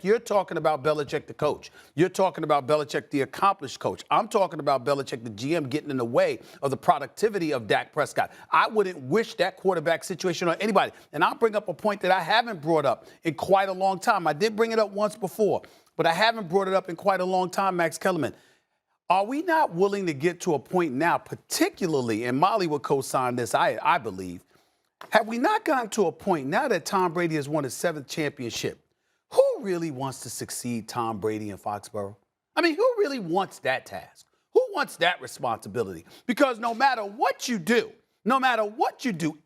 You're talking about Belichick, the coach. You're talking about Belichick, the accomplished coach. I'm talking about Belichick, the GM, getting in the way of the productivity of Dak Prescott. I wouldn't wish that quarterback situation on anybody. And I'll bring up a point that I haven't brought up in quite a long time. I did bring it up once before, but I haven't brought it up in quite a long time, Max Kellerman. Are we not willing to get to a point now, particularly, and Molly would co-sign this, I believe, have we not gotten to a point now that Tom Brady has won his 7th championship? Who really wants to succeed Tom Brady in Foxborough? I mean, who really wants that task? Who wants that responsibility? Because no matter what you do,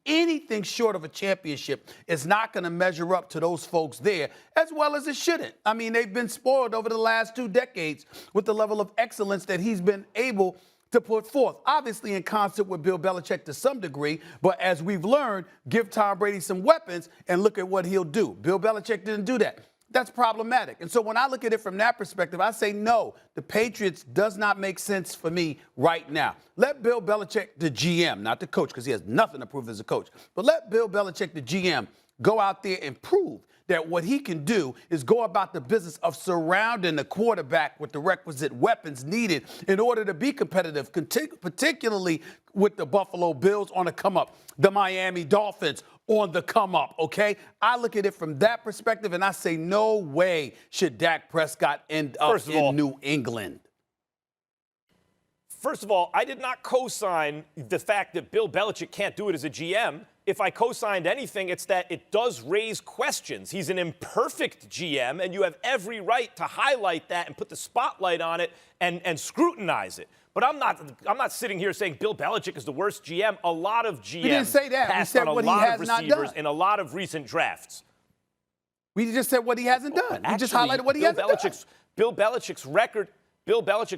anything short of a championship is not going to measure up to those folks there as well as it shouldn't. I mean, they've been spoiled over the last 2 decades with the level of excellence that he's been able to put forth. Obviously in concert with Bill Belichick to some degree, but as we've learned, give Tom Brady some weapons and look at what he'll do. Bill Belichick didn't do that. That's problematic. And so when I look at it from that perspective, I say, no, the Patriots does not make sense for me right now. Let Bill Belichick, the GM, not the coach, because he has nothing to prove as a coach, but let Bill Belichick, the GM, go out there and prove that what he can do is go about the business of surrounding the quarterback with the requisite weapons needed in order to be competitive, particularly with the Buffalo Bills on the come-up, the Miami Dolphins on the come-up, okay? I look at it from that perspective, and I say no way should Dak Prescott end up in New England. First of all, I did not co-sign the fact that Bill Belichick can't do it as a GM. If I co-signed anything, it's that it does raise questions. He's an imperfect GM, and you have every right to highlight that and put the spotlight on it and scrutinize it. But I'm not sitting here saying Bill Belichick is the worst GM. A lot of GMs didn't say that. passed We said on what a lot he of has not receivers done. in a lot of recent drafts. We just said what he hasn't done. We just highlighted what he hasn't done. Bill Belichick's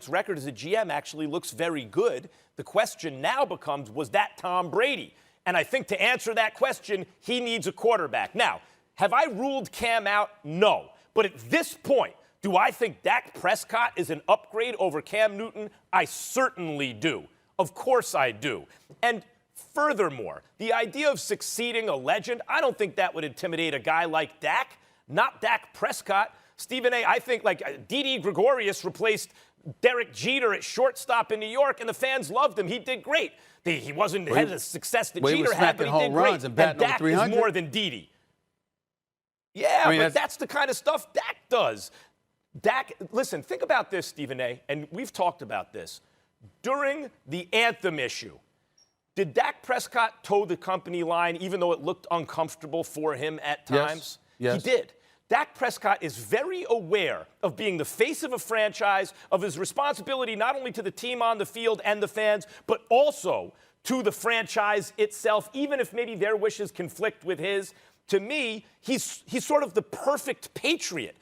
record as a GM actually looks very good. The question now becomes, was that Tom Brady? And I think to answer that question, he needs a quarterback. Now, have I ruled Cam out? No. But at this point, do I think Dak Prescott is an upgrade over Cam Newton? I certainly do. Of course I do. And furthermore, the idea of succeeding a legend, I don't think that would intimidate a guy like Dak, not Dak Prescott. Stephen A., I think like Didi Gregorius replaced Derek Jeter at shortstop in New York, and the fans loved him. He did great. He wasn't had the success that Jeter had, but he did great. And Dak is more than Didi. Yeah, but that's the kind of stuff Dak does. Dak, listen, think about this, Stephen A., and we've talked about this. During the anthem issue, did Dak Prescott toe the company line even though it looked uncomfortable for him at times? Yes. He did. Dak Prescott is very aware of being the face of a franchise, of his responsibility not only to the team on the field and the fans, but also to the franchise itself, even if maybe their wishes conflict with his. To me, he's sort of the perfect patriot.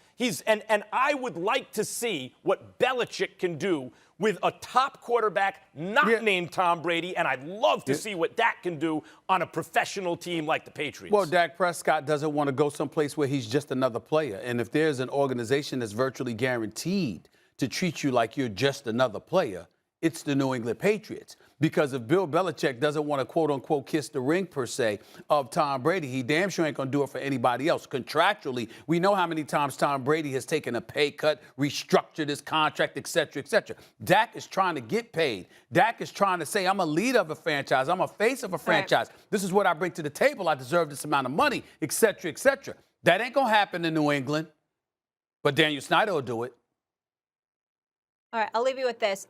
And I would like to see what Belichick can do with a top quarterback not named Tom Brady, and I'd love to see what Dak can do on a professional team like the Patriots. Well, Dak Prescott doesn't want to go someplace where he's just another player. And if there's an organization that's virtually guaranteed to treat you like you're just another player, it's the New England Patriots. Because if Bill Belichick doesn't want to, quote-unquote, kiss the ring, per se, of Tom Brady, he damn sure ain't going to do it for anybody else. Contractually, we know how many times Tom Brady has taken a pay cut, restructured his contract, et cetera, et cetera. Dak is trying to get paid. Dak is trying to say, I'm a leader of a franchise. I'm a face of a franchise. Right. This is what I bring to the table. I deserve this amount of money, et cetera, et cetera. That ain't going to happen in New England, but Daniel Snyder will do it. All right, I'll leave you with this.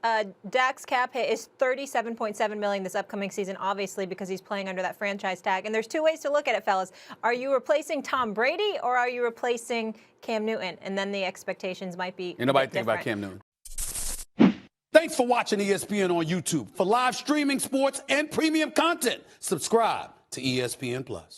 Dak's cap hit is $37.7 million this upcoming season, obviously, because he's playing under that franchise tag. And there's 2 ways to look at it, fellas. Are you replacing Tom Brady or are you replacing Cam Newton? And then the expectations might be Ain't nobody think about Cam Newton. Thanks for watching ESPN on YouTube. For live streaming, sports, and premium content, subscribe to ESPN+.